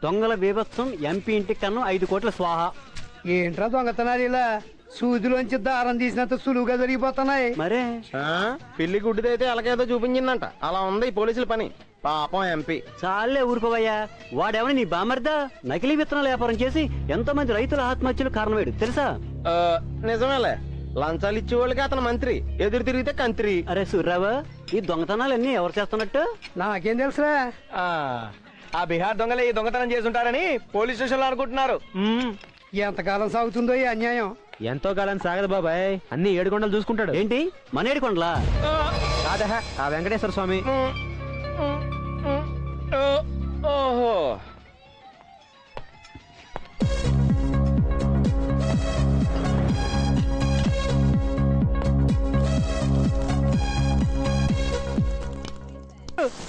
దొంగల బీభత్సం ఎంపీ ఇంటికి కన్నా 5 కోట్ల స్వాహ. ఏంట్రా దొంగతనాలు ఇలా సూదిలోంచి దారం తీసినంత సులువుగా జరిగిపోతున్నాయి. మరే పిల్లి గుడ్డిదైతే ఎలాగేదో చూపించిందంట. అలా ఉంది ఈ పోలీసుల పని. పాపం ఎంపీ. చాలే ఊరుకోవయ్యా. వాడేమని నీ బామర్దా? నకిలీ విత్తనాల వ్యాపారం చేసి ఎంతో మంది రైతుల ఆత్మహత్యలు కారణమేడు తెలుసా? నిజమేలే, లంచాలు ఇచ్చే వాళ్ళకి అతను మంత్రి, ఎదురు తిరిగితే కంత్రి. అరే సూర్రావు, ఈ దొంగతనాలన్నీ ఎవరు చేస్తున్నట్టు? నాకేం తెలుసురా? ఆ బీహార్ దొంగలే ఈ దొంగతనం చేసుంటారని పోలీస్ స్టేషన్ లో అనుకుంటున్నారు. ఎంతకాలం సాగుతుందో ఈ అన్యాయం. ఎంతో కాలం సాగదు బాబాయ్, అన్ని 7 కొండలు చూసుకుంటాడు. ఏంటి మన 7 కొండలా? కాదా ఆ వెంకటేశ్వర స్వామి. ఓహో,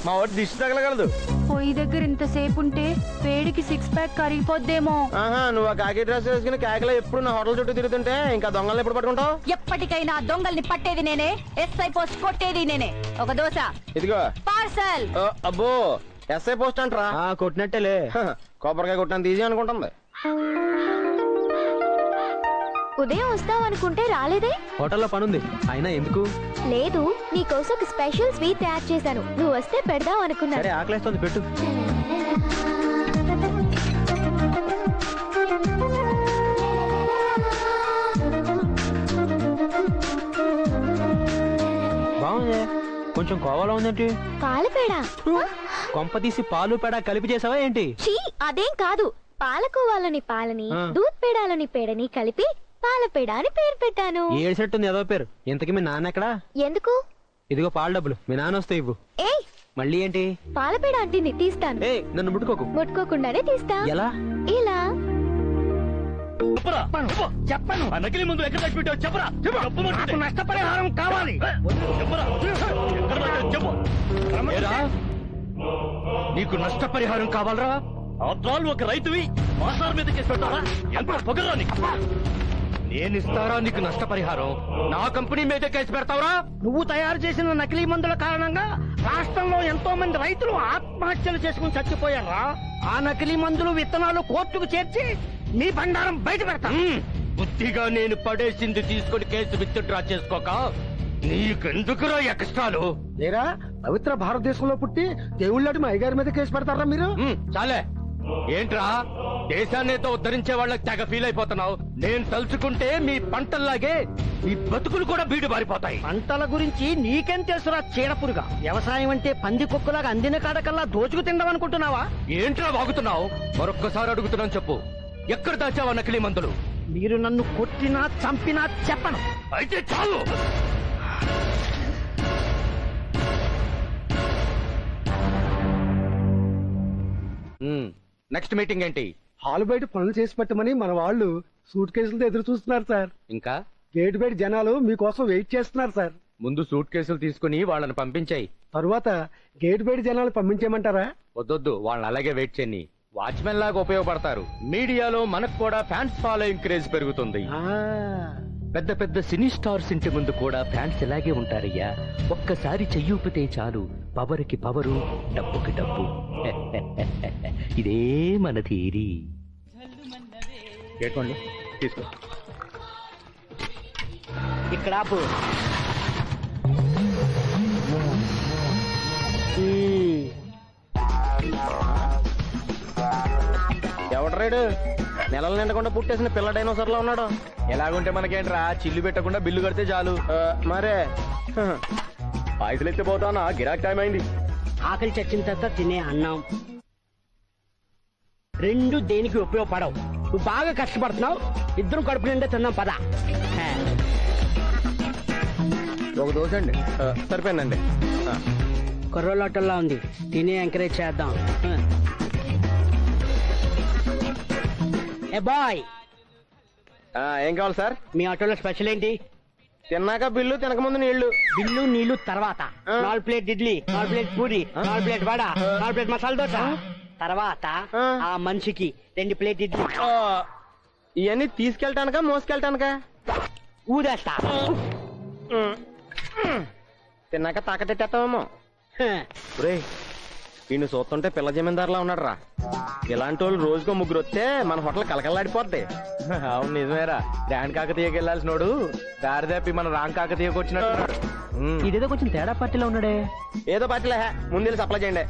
మా వాడు దిష్టి తగలగలదు. పొయ్యి దగ్గర ఇంతసేపు ఉంటే వేడికి 6 ప్యాక్ కరిగిపోద్దేమో. నువ్వు ఆ కాకి డ్రెస్ వేసుకుని కాకిలో ఎప్పుడు నా హోటల్ చుట్టూ తిరుగుతుంటే ఇంకా దొంగల్ని ఎప్పుడు పట్టుకుంటావు? ఎప్పటికైనా దొంగల్ని పట్టేది నేనే, ఎస్ఐ పోస్ట్ కొట్టేది నేనే. ఒక దోశ ఇదిగో పార్సల్. అబ్బో, ఎస్ఐ పోస్ట్ అంటరా? కొట్టినట్టేలే, కొబ్బరికాయ కొట్టినంత ఈజీ అనుకుంటుంది. ఉదయం వస్తావనుకుంటే రాలేదే? హోటల్లో పనుంది. అయినా ఎందుకు? లేదు, నీకోసం ఒక స్పెషల్ స్వీట్ తయారు చేశాను. నువ్వు వస్తే పెడదాం అనుకున్నా. సరే, ఆకలేస్తుంది, పెట్టు. బాగుంది. కొంచెం కోవాలో ఉందేంటి? పాలపేడ. కొంప తీసి పాలు పేడ కలిపి చేసావా ఏంటి? అదేం కాదు, పాలకోవాలని పాలని, దూద్ పేడాలని పేడని కలిపి పాలపేడ అని పేరు పెట్టాను. ఏడ్చెట్టుంది ఏదో పేరు. ఇంతకీ మీ నాన్న ఎక్కడా? ఎందుకు? ఇదిగో పాల డబ్బులు, మీ నాన్న వస్తే ఇవ్వు. ఏయ్, మళ్ళీ ఏంటి? పాలపేడ అంటే తీస్తాను. నన్ను ముట్టుకోకు. ముట్టుకోకుండానే తీస్తా. ఎలా? ఇలా. చెప్పను. నకిలీ ముందు ఎక్కడ పెట్టావు చెప్పరా? నాకు నష్టపరిహారం కావాలి. చెప్పు. నీకు నష్టపరిహారం కావాలరా? ఆత్రాలు ఒక రైతువి మాసాల మీద కేసు పెట్టారా? ఎంత పొగరా నీకు? నేను ఇస్తారా నీకు నష్టపరిహారం? నా కంపెనీ మీద కేసు పెడతావరా? నువ్వు తయారు చేసిన నకిలీ మందుల కారణంగా రాష్ట్రంలో ఎంతో మంది రైతులు ఆత్మహత్యలు చేసుకుని చచ్చిపోయారా? ఆ నకిలీ మందులు విత్తనాలు కోర్టుకు చేర్చి నీ బండారం బయట పెడతా. బుద్ధిగా నేను పడేసింది తీసుకుని కేసు విత్డ్రా చేసుకోక నీకెందుకురా ఎక్స్ట్రాలు? లేరా, పవిత్ర భారతదేశంలో పుట్టి దేవుళ్ళటి మా అయ్యగారి మీద కేసు పెడతారా మీరు? చాలే. ఏంట్రా దేశాన్నేతో ఉద్ధరించే వాళ్ళకి తెగ ఫీల్ అయిపోతున్నావు? నేను తలుచుకుంటే మీ పంటల్లాగే మీ బతుకులు కూడా బీడు బారిపోతాయి. పంటల గురించి నీకేం తెలుసురా చీడపురుగా? వ్యవసాయం అంటే పంది కుక్కలాగా అందిన కాడకల్లా దోచుకు తిందాం అనుకుంటున్నావా? ఏంట్రా వాగుతున్నావు? మరొక్కసారి అడుగుతున్నాను, చెప్పు. ఎక్కడ దాచావా నకిలీ మందులు? మీరు నన్ను కొట్టినా చంపినా చెప్పను. అయితే చాలు. నెక్స్ట్ మీటింగ్ ఏంటి? హాలు బయట పనులు చేసి పెట్టమని మన వాళ్ళు సూట్ కేసులతో ఎదురు చూస్తున్నారు సార్. ఇంకా గేట్ బయట జనాలు మీకోసం వెయిట్ చేస్తున్నారు సార్. ముందు సూట్ కేసులు తీసుకుని వాళ్ళని పంపించాయి. తరువాత గేట్ బయట జనాలు పంపించేయమంటారా? వద్దొద్దు, వాళ్ళని అలాగే వెయిట్ చేయని. వాచ్మెన్ లాగా ఉపయోగపడతారు. మీడియాలో మనకు కూడా ఫ్యాన్స్ ఫాలోయింగ్ క్రేజ్ పెరుగుతుంది. పెద్ద పెద్ద సినీ స్టార్స్ ఇంటి ముందు కూడా ఫ్యాన్స్ ఇలాగే ఉంటారయ్యా. ఒక్కసారి చెయ్యూపితే చాలు, పవరుకి పవరు, డబ్బుకి డబ్బు. ఇదే మన థియరీ. కేటోండి, తీసుకో. ఇక్కడ ఎవడ్రాడు? నెలలు నిండకుండా పుట్టేసిన పిల్ల డైనోసర్ లో ఉన్నాడు. ఎలాగుంటే మనకేంట్రా, చిల్లు పెట్టకుండా బిల్లు కడితే చాలు. మరే పైసలు ఎత్తి పోతానా? గిరాక్ టైం అయింది. ఆకలి చచ్చిన తర్వాత తినే అన్నం రెండు దేనికి ఉపయోగపడవు. నువ్వు బాగా కష్టపడుతున్నావు, ఇద్దరు కడుపు నిండా తిన్నాం పద. ఒక దోశ అండి, సరిపోయిందండి. కుర్రోళ్ళ హోటల్లా ఉంది, తినే ఎంకరేజ్ చేద్దాం. ఏ బాయ్, ఏం కావాలి సార్? మీ ఆటోలో స్పెషల్ ఏంటి? తిన్నాక బిల్లు, తినకముందు నీళ్లు. బిల్లు నీళ్లు తర్వాత 4 plate idli, 4 plate puri, 4 plate vada, 4 plate masala dosa. తర్వాత ఆ మనిషికి 2 ప్లేట్ ఇడ్లీ. ఇవన్నీ తీసుకెళ్ళటానికా మోసుకెళ్ళటానికా? ఊదేస్తా. తిన్నాక తాకటెట్టేస్తామేమో. వీడిని చూస్తుంటే పిల్ల జమీందారులా ఉన్నాడు రా. ఇలాంటి వాళ్ళు రోజుకో ముగ్గురు వస్తే మన హోటల్ కలకల్లాడిపోద్ది. అవును నిజమేరా. డాన్ కాకతీయకి వెళ్ళాల్సినోడు దారి తప్పి మన రాంగ్ కాకతీయకి వచ్చినట్టున్నాడు. ఇదేదో కొంచెం తేడా పార్టీలో ఉన్నాడే. ఏదో పార్టీలే ముందు వెళ్ళి సప్లై చేయండి.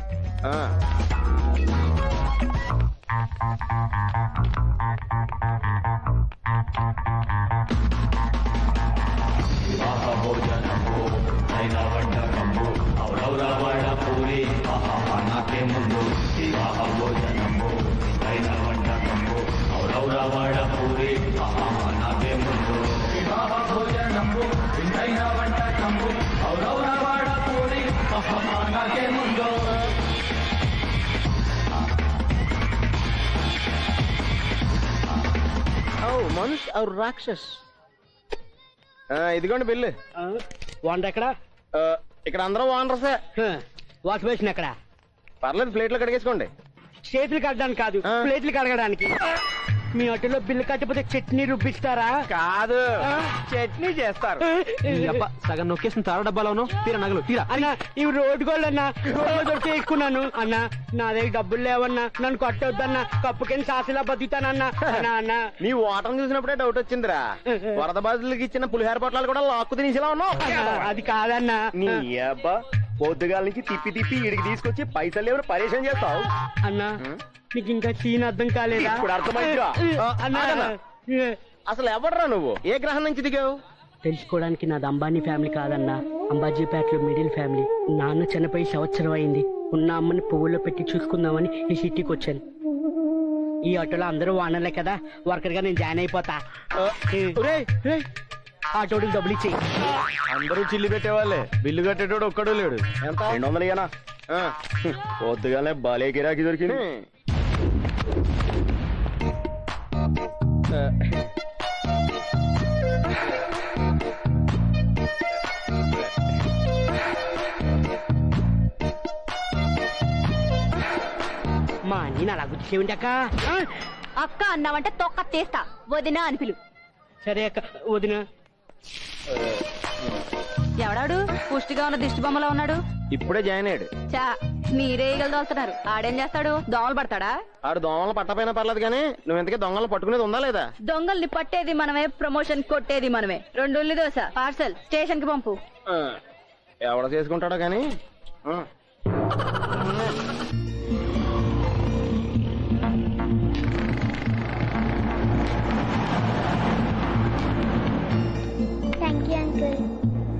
మనుష్ ఔర్ రాక్షస్. ఇదిగోండి బిల్లు. వంట ఎక్కడ? ఇక్కడ అందరూ ఓనర్సే. వాష్ బేసిన్ ఎక్కడ? పర్లేదు ప్లేట్లో కడిగేసుకోండి. చేతులు కట్టడానికి కాదు, ప్లేట్లు కడగడానికి. మీ హోటల్లో బిల్లు కట్టకపోతే చట్నీ రుబ్బిస్తారా? కాదు, చట్నీ చేస్తారు. సగం నొక్కేసిన తార డబ్బాలోను తీరా నగలు తీరా. అన్న ఇవి రోడ్డు గోళ్ళు అన్న, రోడ్డు చేసుకున్నాను అన్న. నా దగ్గర డబ్బులు లేవన్నా, నన్ను కొట్టొద్దన్నా. కప్పు కింద సాసిలా బతుకుతానన్నా. అన్న నీ ఓటం చూసినప్పుడే డౌట్ వచ్చిందిరా. వరద బాధితులకి ఇచ్చిన పులిహార పొట్లాలు కూడా లాక్కు తినేసేలా ఉన్నావు. అది కాదన్నా. నీ అబ్బా పొద్దుగాల నుంచి తిప్పి తిప్పి ఇడికి తీసుకొచ్చి పైసలు ఎవరు పరేషాన్ చేస్తావు అన్నా. నీకు ఇంకా సీన్ అర్థం కాలేదా? ఇప్పుడు అర్థమైందిగా. అసలు ఎవడరా నువ్వు? ఏ గ్రహం నుంచి దిగావు? తెలుసుకోవడానికి నాది అంబానీ ఫ్యామిలీ కాదన్నా, అంబాజీపేటలో మిడిల్ ఫ్యామిలీ. నాన్న చనిపోయి సంవత్సరం అయింది. ఉన్న అమ్మని పువ్వుల్లో పెట్టి చూసుకుందామని ఈ సిటీకి వచ్చాను. ఈ ఆటోలో అందరూ వానర్లే కదా, వర్కర్ గా నేను జాయిన్ అయిపోతా. ఆటోడికి డబ్బులు ఇచ్చేయి. అందరూ చిల్లి పెట్టేవాళ్ళే, బిల్లు కట్టేటోడు ఒక్కడూ లేడు. ఎంత? 200 ఇయ్యనా? పొద్దుగానే బాలే గిరాకీ దొరికింది. మా అన్ని అలా గుర్తిసేయండి అక్క. అక్క అన్నావంటే తొక్క తీస్తా. వదినా అని పిలు. సరే అక్క. వదిన ఎవడాడు? పుష్టిగా ఉన్న దిష్టి బొమ్మలో ఉన్నాడు. ఇప్పుడే జాయిన్ అయ్యాడు. చా మీరే ఈగలు దోలుతున్నారు. ఆడేం చేస్తాడు? దోమలు పడతాడా? ఆడు దొంగలు పట్టపోయినా పర్లేదు కానీ నువ్వు ఇంతకీ దొంగలు పట్టుకునేది ఉందా లేదా? దొంగల్ని పట్టేది మనమే, ప్రమోషన్ కొట్టేది మనమే. 2 ఉల్లి దోశ పార్సల్ స్టేషన్ కి పంపు. ఎవడ చేసుకుంటాడో కానీ. Thank you uncle.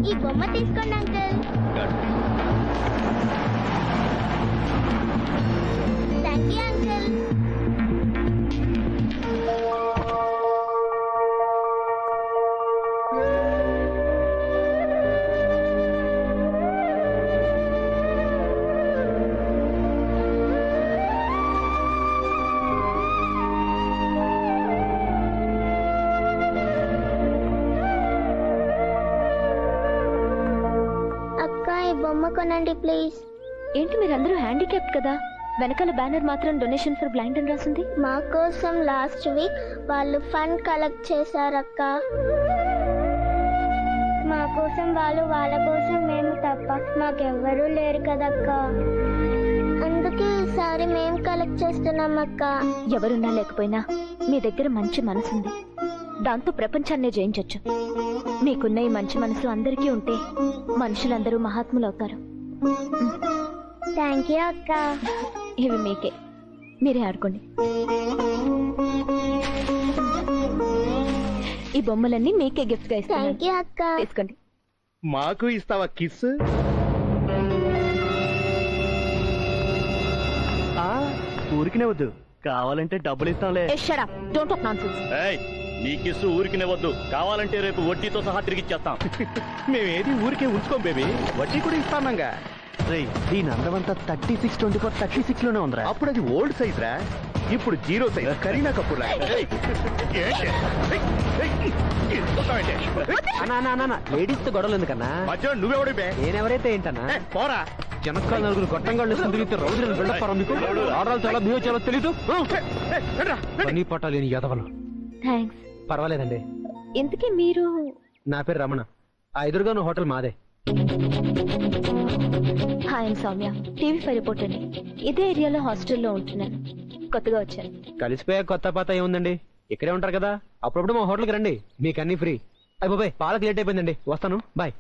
ఈ బొమ్మ తీసుకోండి అంకుల్. Thank you uncle. బొమ్మ కొనండి ప్లీజ్. ఏంటి మీరందరూ హ్యాండిక్యాప్డ్ కదా? వెనకాల బ్యానర్ మాత్రం డొనేషన్ ఫర్ బ్లైండ్ అని రాసింది. మా కోసం లాస్ట్ వీక్ వాళ్ళు ఫండ్ కలెక్ట్ చేశారక్క. మా కోసం వాళ్ళు, వాళ్ళ కోసం మేము తప్ప మాకెవ్వరూ లేరు కదక్క. అందుకే ఈసారి మేము కలెక్ట్ చేస్తున్నాం అక్క. ఎవరున్నా లేకపోయినా మీ దగ్గర మంచి మనసుంది. దాంతో ప్రపంచాన్నే జయించొచ్చు. మీకున్న ఈ మంచి మనసు అందరికీ ఉంటే మనుషులందరూ మహాత్ములు అవుతారు. థ్యాంక్ యూ అక్క. ఇవి మీకే, మీరే ఆడుకోండి. ఈ బొమ్మలన్నీ మీకే గిఫ్ట్ గా ఇస్తాను. థ్యాంక్ యూ అక్క. తీసుకోండి. మాకు ఇస్తావా కిస్? ఊరికినే వద్దు, కావాలంటే డబ్బులు ఇస్తాంలే. Shut up, don't talk nonsense. నీ కిస్సు ఊరికినే వద్దు, కావాలంటే రేపు వడ్డీతో సహా తిరిగి ఇచ్చేస్తాం. మేమేది ఊరికే ఉంచుకోం బేబీ, వడ్డీ కూడా ఇస్తానంగా. దీని అందమంతా 36-24 36 లోనే ఉందిరా. అప్పుడు అది ఓల్డ్ సైజ్ రా, ఇప్పుడు 0 సైజ్. కరీనా కపూర్ లేడీస్ తో గొడవలు ఎందుకన్నా? మధ్య నువ్వెవడి నేనెవరైతే ఏంటన్నా? పోరా. జనకాల నలుగురు గొట్టంగాళ్ళు తిరిగితే రౌద్రులు బిల్డప్ మీకు ఆడవాళ్ళు చాలా బిహేవ్ చాలా తెలీదు. పని పట్టాలేని యాదవలు. థ్యాంక్స్. పర్వాలేదండి. ఇంతకీ మీరు? నా పేరు రమణ. ఆ ఎదురుగాను హోటల్ మాదే. హాయ్ ఐమ్ సౌమ్య, టీవీ5 రిపోర్టర్ని. ఇదే ఏరియాలో హాస్టల్లో ఉంటున్నాను. కొత్తగా వచ్చాను. కలిసిపోయే కొత్త పాత ఏముందండి, ఇక్కడే ఉంటారు కదా, అప్పుడప్పుడు మా హోటల్కి రండి, మీకు అన్ని ఫ్రీ. అయిపోయి పాలకు లేట్ అయిపోయిందండి, వస్తాను, బాయ్.